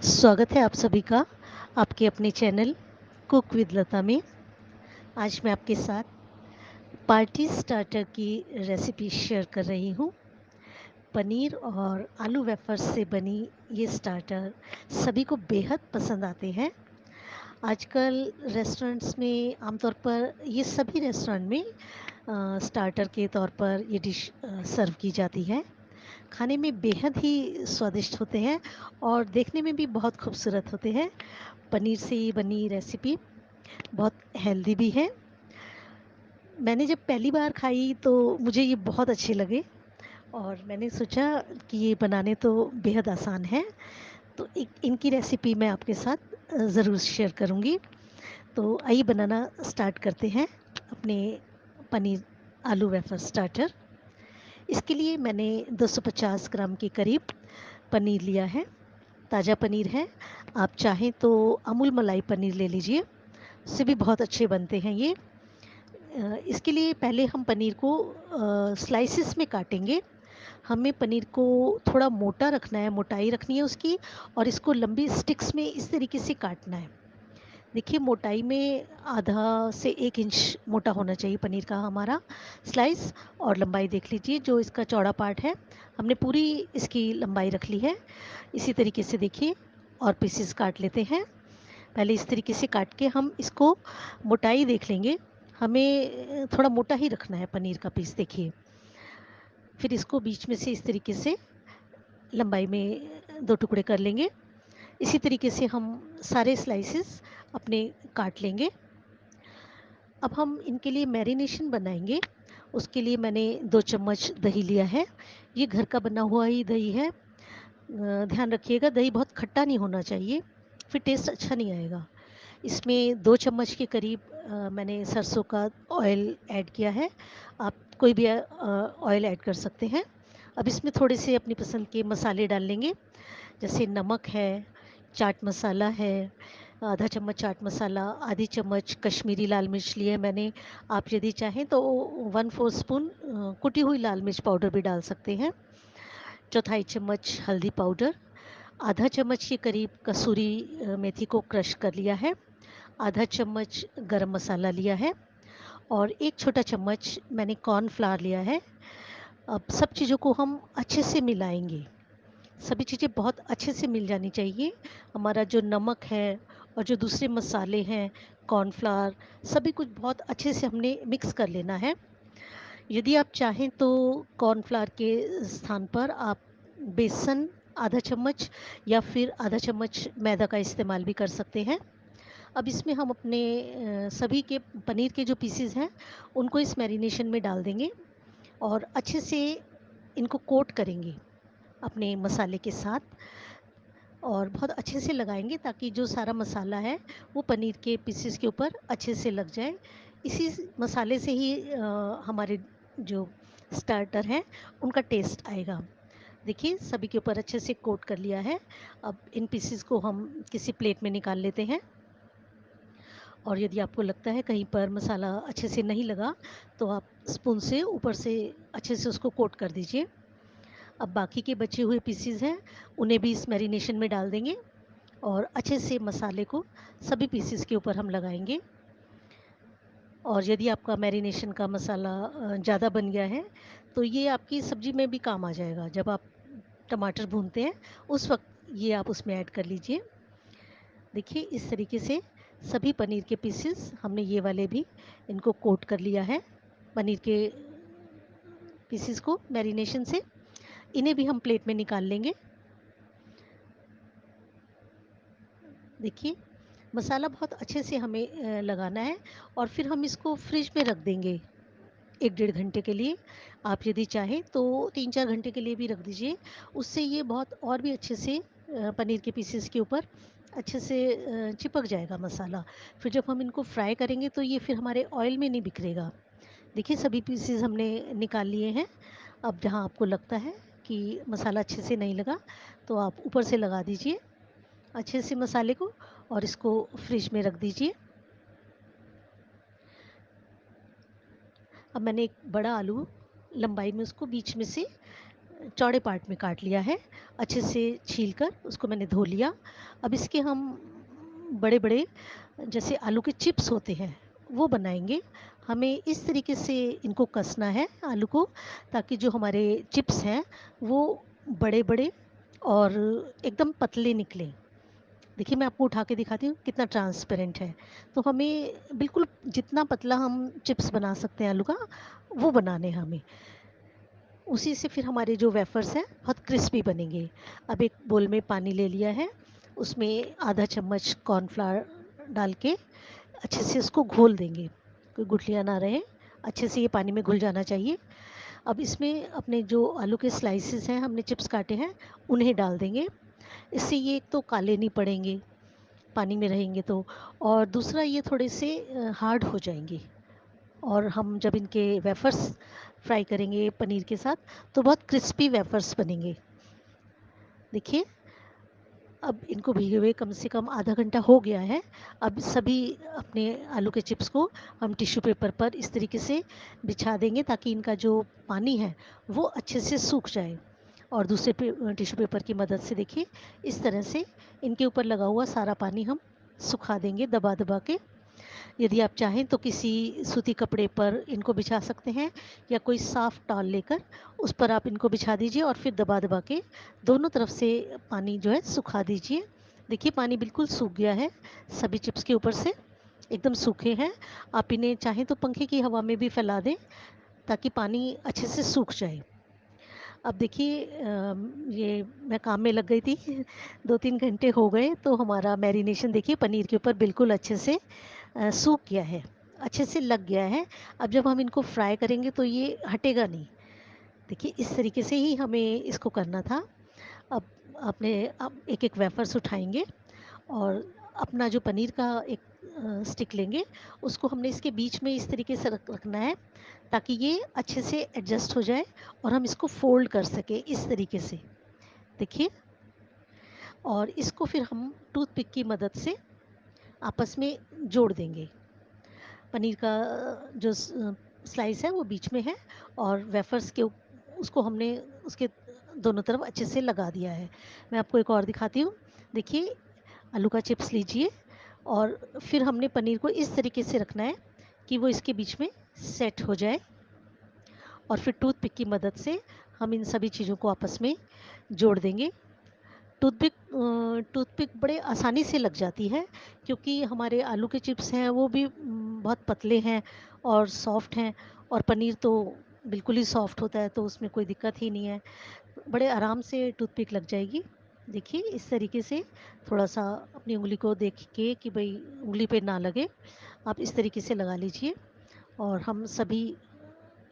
स्वागत है आप सभी का आपके अपने चैनल कुक विद लता में। आज मैं आपके साथ पार्टी स्टार्टर की रेसिपी शेयर कर रही हूँ। पनीर और आलू वेफर्स से बनी ये स्टार्टर सभी को बेहद पसंद आते हैं। आजकल रेस्टोरेंट्स में आमतौर पर ये सभी रेस्टोरेंट में स्टार्टर के तौर पर ये डिश सर्व की जाती है। खाने में बेहद ही स्वादिष्ट होते हैं और देखने में भी बहुत खूबसूरत होते हैं। पनीर से ये बनी रेसिपी बहुत हेल्दी भी है। मैंने जब पहली बार खाई तो मुझे ये बहुत अच्छे लगे और मैंने सोचा कि ये बनाने तो बेहद आसान है, तो एक इनकी रेसिपी मैं आपके साथ ज़रूर शेयर करूँगी। तो आइए बनाना स्टार्ट करते हैं अपने पनीर आलू वेफर स्टार्टर। इसके लिए मैंने 250 ग्राम के करीब पनीर लिया है। ताज़ा पनीर है, आप चाहें तो अमूल मलाई पनीर ले लीजिए, उससे भी बहुत अच्छे बनते हैं ये। इसके लिए पहले हम पनीर को स्लाइसिस में काटेंगे। हमें पनीर को थोड़ा मोटा रखना है, मोटाई रखनी है उसकी, और इसको लंबी स्टिक्स में इस तरीके से काटना है। देखिए, मोटाई में आधा से 1 इंच मोटा होना चाहिए पनीर का हमारा स्लाइस। और लंबाई देख लीजिए, जो इसका चौड़ा पार्ट है हमने पूरी इसकी लंबाई रख ली है। इसी तरीके से देखिए और पीसेस काट लेते हैं। पहले इस तरीके से काट के हम इसको मोटाई देख लेंगे। हमें थोड़ा मोटा ही रखना है पनीर का पीस, देखिए। फिर इसको बीच में से इस तरीके से लंबाई में 2 टुकड़े कर लेंगे। इसी तरीके से हम सारे स्लाइसेस अपने काट लेंगे। अब हम इनके लिए मैरिनेशन बनाएंगे। उसके लिए मैंने 2 चम्मच दही लिया है। ये घर का बना हुआ ही दही है। ध्यान रखिएगा, दही बहुत खट्टा नहीं होना चाहिए, फिर टेस्ट अच्छा नहीं आएगा। इसमें 2 चम्मच के करीब मैंने सरसों का ऑयल ऐड किया है। आप कोई भी ऑयल ऐड कर सकते हैं। अब इसमें थोड़े से अपनी पसंद के मसाले डाल लेंगे, जैसे नमक है, चाट मसाला है, आधा चम्मच चाट मसाला, आधी चम्मच कश्मीरी लाल मिर्च ली है मैंने। आप यदि चाहें तो 1/4 स्पून कुटी हुई लाल मिर्च पाउडर भी डाल सकते हैं। चौथाई चम्मच हल्दी पाउडर, आधा चम्मच के करीब कसूरी मेथी को क्रश कर लिया है, आधा चम्मच गरम मसाला लिया है, और 1 छोटा चम्मच मैंने कॉर्नफ्लावर लिया है। अब सब चीज़ों को हम अच्छे से मिलाएंगे। सभी चीज़ें बहुत अच्छे से मिल जानी चाहिए। हमारा जो नमक है और जो दूसरे मसाले हैं, कॉर्नफ्लावर, सभी कुछ बहुत अच्छे से हमने मिक्स कर लेना है। यदि आप चाहें तो कॉर्नफ्लावर के स्थान पर आप बेसन आधा चम्मच या फिर आधा चम्मच मैदा का इस्तेमाल भी कर सकते हैं। अब इसमें हम अपने सभी के पनीर के जो पीसेस हैं उनको इस मैरिनेशन में डाल देंगे और अच्छे से इनको कोट करेंगे अपने मसाले के साथ, और बहुत अच्छे से लगाएंगे ताकि जो सारा मसाला है वो पनीर के पीसेस के ऊपर अच्छे से लग जाए। इसी मसाले से ही हमारे जो स्टार्टर हैं उनका टेस्ट आएगा। देखिए, सभी के ऊपर अच्छे से कोट कर लिया है। अब इन पीसेस को हम किसी प्लेट में निकाल लेते हैं। और यदि आपको लगता है कहीं पर मसाला अच्छे से नहीं लगा तो आप स्पून से ऊपर से अच्छे से उसको कोट कर दीजिए। अब बाकी के बचे हुए पीसेस हैं उन्हें भी इस मैरिनेशन में डाल देंगे और अच्छे से मसाले को सभी पीसेस के ऊपर हम लगाएंगे। और यदि आपका मैरिनेशन का मसाला ज़्यादा बन गया है तो ये आपकी सब्ज़ी में भी काम आ जाएगा। जब आप टमाटर भूनते हैं उस वक्त ये आप उसमें ऐड कर लीजिए। देखिए, इस तरीके से सभी पनीर के पीसेस हमने ये वाले भी इनको कोट कर लिया है पनीर के पीसेस को मैरिनेशन से। इन्हें भी हम प्लेट में निकाल लेंगे। देखिए, मसाला बहुत अच्छे से हमें लगाना है और फिर हम इसको फ्रिज में रख देंगे 1 डेढ़ घंटे के लिए। आप यदि चाहें तो 3 4 घंटे के लिए भी रख दीजिए। उससे ये बहुत और भी अच्छे से पनीर के पीसेस के ऊपर अच्छे से चिपक जाएगा मसाला। फिर जब हम इनको फ्राई करेंगे तो ये फिर हमारे ऑयल में नहीं बिखरेगा। देखिए, सभी पीसेस हमने निकाल लिए हैं। अब जहाँ आपको लगता है कि मसाला अच्छे से नहीं लगा तो आप ऊपर से लगा दीजिए अच्छे से मसाले को और इसको फ्रिज में रख दीजिए। अब मैंने एक बड़ा आलू लंबाई में उसको बीच में से चौड़े पार्ट में काट लिया है, अच्छे से छील कर उसको मैंने धो लिया। अब इसके हम बड़े बड़े जैसे आलू के चिप्स होते हैं वो बनाएंगे। हमें इस तरीके से इनको कसना है आलू को, ताकि जो हमारे चिप्स हैं वो बड़े बड़े और एकदम पतले निकलें। देखिए मैं आपको उठा के दिखाती हूँ कितना ट्रांसपेरेंट है। तो हमें बिल्कुल जितना पतला हम चिप्स बना सकते हैं आलू का, वो बनाने हैं हमें। उसी से फिर हमारे जो वेफर्स हैं बहुत क्रिस्पी बनेंगे। अब एक बोल में पानी ले लिया है, उसमें आधा चम्मच कॉर्नफ्लावर डाल के अच्छे से उसको घोल देंगे, कोई गुठलियाँ ना रहे, अच्छे से ये पानी में घुल जाना चाहिए। अब इसमें अपने जो आलू के स्लाइसेस हैं हमने चिप्स काटे हैं उन्हें डाल देंगे। इससे ये एक तो काले नहीं पड़ेंगे पानी में रहेंगे तो, और दूसरा ये थोड़े से हार्ड हो जाएंगे। और हम जब इनके वेफर्स फ्राई करेंगे पनीर के साथ तो बहुत क्रिस्पी वेफर्स बनेंगे। देखिए अब इनको भीगे हुए कम से कम आधा घंटा हो गया है। अब सभी अपने आलू के चिप्स को हम टिश्यू पेपर पर इस तरीके से बिछा देंगे ताकि इनका जो पानी है वो अच्छे से सूख जाए। और दूसरे टिश्यू पेपर की मदद से देखिए इस तरह से इनके ऊपर लगा हुआ सारा पानी हम सुखा देंगे दबा दबा के। यदि आप चाहें तो किसी सूती कपड़े पर इनको बिछा सकते हैं, या कोई साफ़ टॉवल लेकर उस पर आप इनको बिछा दीजिए और फिर दबा दबा के दोनों तरफ से पानी जो है सुखा दीजिए। देखिए पानी बिल्कुल सूख गया है, सभी चिप्स के ऊपर से एकदम सूखे हैं। आप इन्हें चाहें तो पंखे की हवा में भी फैला दें ताकि पानी अच्छे से सूख जाए। अब देखिए ये मैं काम में लग गई थी 2-3 घंटे हो गए तो हमारा मैरिनेशन देखिए पनीर के ऊपर बिल्कुल अच्छे से सूख गया है, अच्छे से लग गया है। अब जब हम इनको फ्राई करेंगे तो ये हटेगा नहीं। देखिए इस तरीके से ही हमें इसको करना था। अब अब एक-एक वेफर्स उठाएँगे और अपना जो पनीर का एक स्टिक लेंगे, उसको हमने इसके बीच में इस तरीके से रखना है ताकि ये अच्छे से एडजस्ट हो जाए और हम इसको फ़ोल्ड कर सकें इस तरीके से। देखिए और इसको फिर हम टूथपिक की मदद से आपस में जोड़ देंगे। पनीर का जो स्लाइस है वो बीच में है और वेफर्स के उसको हमने उसके दोनों तरफ अच्छे से लगा दिया है। मैं आपको एक और दिखाती हूँ। देखिए आलू का चिप्स लीजिए और फिर हमने पनीर को इस तरीके से रखना है कि वो इसके बीच में सेट हो जाए और फिर टूथपिक की मदद से हम इन सभी चीज़ों को आपस में जोड़ देंगे। टूथपिक बड़े आसानी से लग जाती है क्योंकि हमारे आलू के चिप्स हैं वो भी बहुत पतले हैं और सॉफ्ट हैं, और पनीर तो बिल्कुल ही सॉफ्ट होता है तो उसमें कोई दिक्कत ही नहीं है। बड़े आराम से टूथपिक लग जाएगी। देखिए इस तरीके से थोड़ा-सा अपनी उँगली को देख के कि भई उँगली पे ना लगे, आप इस तरीके से लगा लीजिए और हम सभी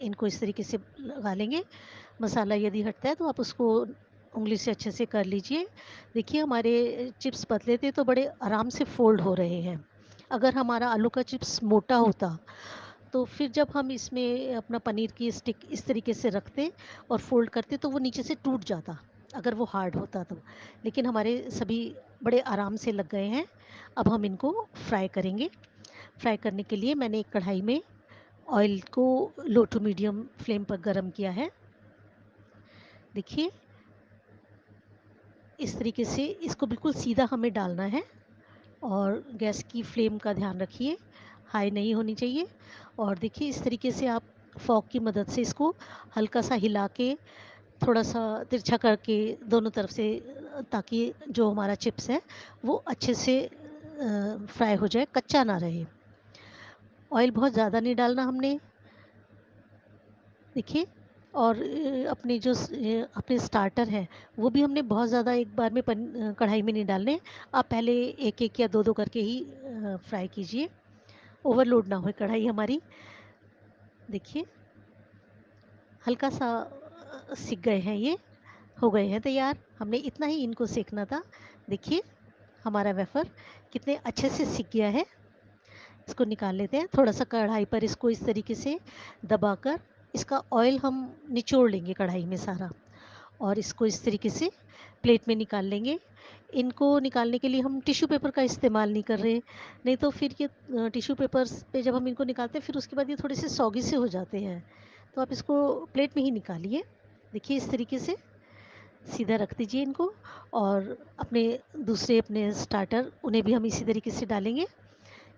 इनको इस तरीके से लगा लेंगे। मसाला यदि हटता है तो आप उसको उँगली से अच्छे से कर लीजिए। देखिए हमारे चिप्स पतले थे तो बड़े आराम से फ़ोल्ड हो रहे हैं। अगर हमारा आलू का चिप्स मोटा होता तो फिर जब हम इसमें अपना पनीर की स्टिक इस तरीके से रखते और फ़ोल्ड करते तो वो नीचे से टूट जाता, अगर वो हार्ड होता तो। लेकिन हमारे सभी बड़े आराम से लग गए हैं। अब हम इनको फ्राई करेंगे। फ्राई करने के लिए मैंने एक कढ़ाई में ऑयल को लो टू मीडियम फ्लेम पर गरम किया है। देखिए इस तरीके से इसको बिल्कुल सीधा हमें डालना है और गैस की फ्लेम का ध्यान रखिए, हाई नहीं होनी चाहिए। और देखिए इस तरीके से आप फ़ोर्क की मदद से इसको हल्का सा हिला के थोड़ा-सा तिरछा करके दोनों तरफ से ताकि जो हमारा चिप्स है वो अच्छे से फ्राई हो जाए, कच्चा ना रहे। ऑयल बहुत ज़्यादा नहीं डालना हमने, देखिए। और अपने स्टार्टर हैं वो भी हमने बहुत ज़्यादा एक बार में कढ़ाई में नहीं डालने। आप पहले एक-एक या दो-दो करके ही फ्राई कीजिए, ओवरलोड ना होए कढ़ाई हमारी। देखिए हल्का सा सिक गए हैं ये, हो गए हैं तैयार। हमने इतना ही इनको सेकना था। देखिए हमारा वेफर कितने अच्छे से सिक गया है। इसको निकाल लेते हैं। थोड़ा-सा कढ़ाई पर इसको इस तरीके से दबाकर इसका ऑयल हम निचोड़ लेंगे कढ़ाई में सारा, और इसको इस तरीके से प्लेट में निकाल लेंगे। इनको निकालने के लिए हम टिश्यू पेपर का इस्तेमाल नहीं कर रहे, नहीं तो फिर ये टिश्यू पेपर्स पे जब हम इनको निकालते हैं फिर उसके बाद ये थोड़े से सॉगी से हो जाते हैं। तो आप इसको प्लेट में ही निकालिए। देखिए इस तरीके से सीधा रख दीजिए इनको, और अपने स्टार्टर उन्हें भी हम इसी तरीके से डालेंगे।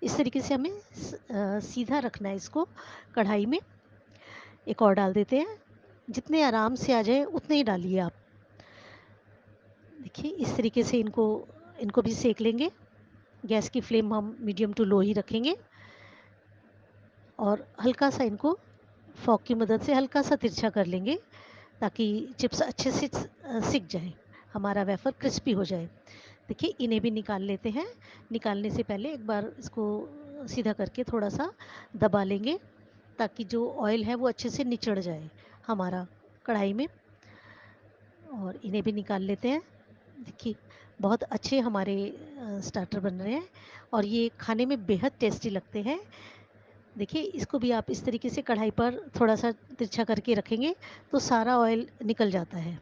इस तरीके से हमें सीधा रखना है इसको कढ़ाई में। एक और डाल देते हैं, जितने आराम से आ जाए उतने ही डालिए आप। देखिए इस तरीके से इनको इनको भी सेक लेंगे। गैस की फ्लेम हम मीडियम टू लो ही रखेंगे, और हल्का सा इनको फॉक की मदद से हल्का सा तिरछा कर लेंगे, ताकि चिप्स अच्छे से सिक जाए, हमारा वेफर क्रिस्पी हो जाए। देखिए इन्हें भी निकाल लेते हैं। निकालने से पहले एक बार इसको सीधा करके थोड़ा सा दबा लेंगे, ताकि जो ऑयल है वो अच्छे से निचड़ जाए हमारा कढ़ाई में। और इन्हें भी निकाल लेते हैं। देखिए बहुत अच्छे हमारे स्टार्टर बन रहे हैं, और ये खाने में बेहद टेस्टी लगते हैं। देखिए इसको भी आप इस तरीके से कढ़ाई पर थोड़ा सा तिरछा करके रखेंगे तो सारा ऑयल निकल जाता है।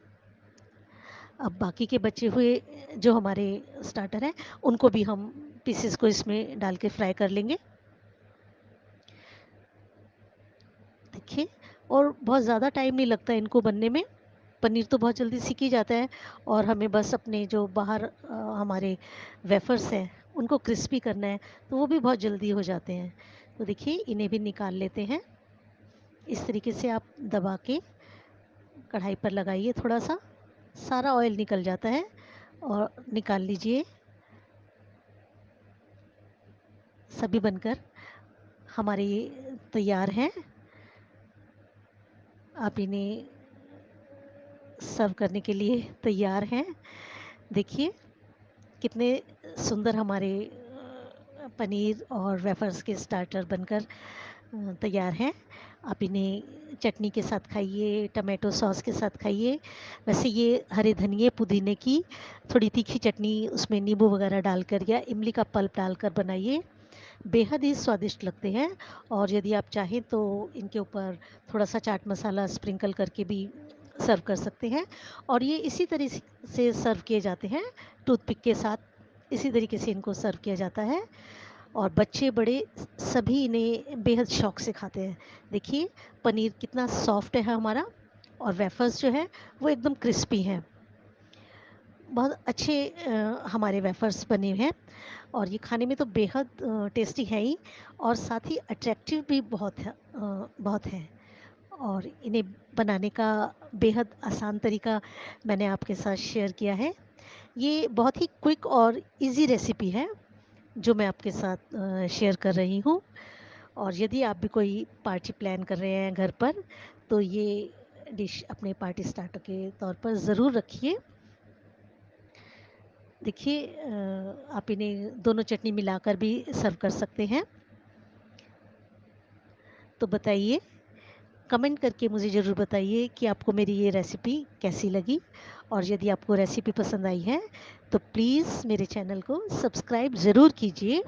अब बाकी के बचे हुए जो हमारे स्टार्टर हैं उनको भी हम पीसेस को इसमें डाल के फ्राई कर लेंगे। देखिए, और बहुत ज़्यादा टाइम नहीं लगता इनको बनने में। पनीर तो बहुत जल्दी सीख ही जाता है, और हमें बस अपने जो बाहर हमारे वेफर्स हैं उनको क्रिस्पी करना है, तो वो भी बहुत जल्दी हो जाते हैं। तो देखिए इन्हें भी निकाल लेते हैं। इस तरीके से आप दबा के कढ़ाई पर लगाइए, थोड़ा सा सारा ऑयल निकल जाता है, और निकाल लीजिए। सभी बनकर हमारे ये तैयार हैं। आप इन्हें सर्व करने के लिए तैयार हैं। देखिए कितने सुंदर हमारे पनीर और वेफर्स के स्टार्टर बनकर तैयार हैं। आप इन्हें चटनी के साथ खाइए, टमाटो सॉस के साथ खाइए। वैसे ये हरे धनिए पुदीने की थोड़ी तीखी चटनी उसमें नींबू वगैरह डालकर या इमली का पल्प डालकर बनाइए, बेहद ही स्वादिष्ट लगते हैं। और यदि आप चाहें तो इनके ऊपर थोड़ा सा चाट मसाला स्प्रिंकल करके भी सर्व कर सकते हैं। और ये इसी तरीके से सर्व किए जाते हैं, टूथपिक के साथ इसी तरीके से इनको सर्व किया जाता है, और बच्चे बड़े सभी इन्हें बेहद शौक से खाते हैं। देखिए पनीर कितना सॉफ्ट है हमारा, और वेफर्स जो है वो एकदम क्रिस्पी हैं। बहुत अच्छे हमारे वेफर्स बने हैं, और ये खाने में तो बेहद टेस्टी है ही, और साथ ही अट्रैक्टिव भी बहुत है। और इन्हें बनाने का बेहद आसान तरीका मैंने आपके साथ शेयर किया है। ये बहुत ही क्विक और इजी रेसिपी है जो मैं आपके साथ शेयर कर रही हूँ। और यदि आप भी कोई पार्टी प्लान कर रहे हैं घर पर, तो ये डिश अपने पार्टी स्टार्टर के तौर पर ज़रूर रखिए। देखिए आप इन्हें दोनों चटनी मिलाकर भी सर्व कर सकते हैं। तो बताइए, कमेंट करके मुझे ज़रूर बताइए कि आपको मेरी ये रेसिपी कैसी लगी। और यदि आपको रेसिपी पसंद आई है तो प्लीज़ मेरे चैनल को सब्सक्राइब ज़रूर कीजिए।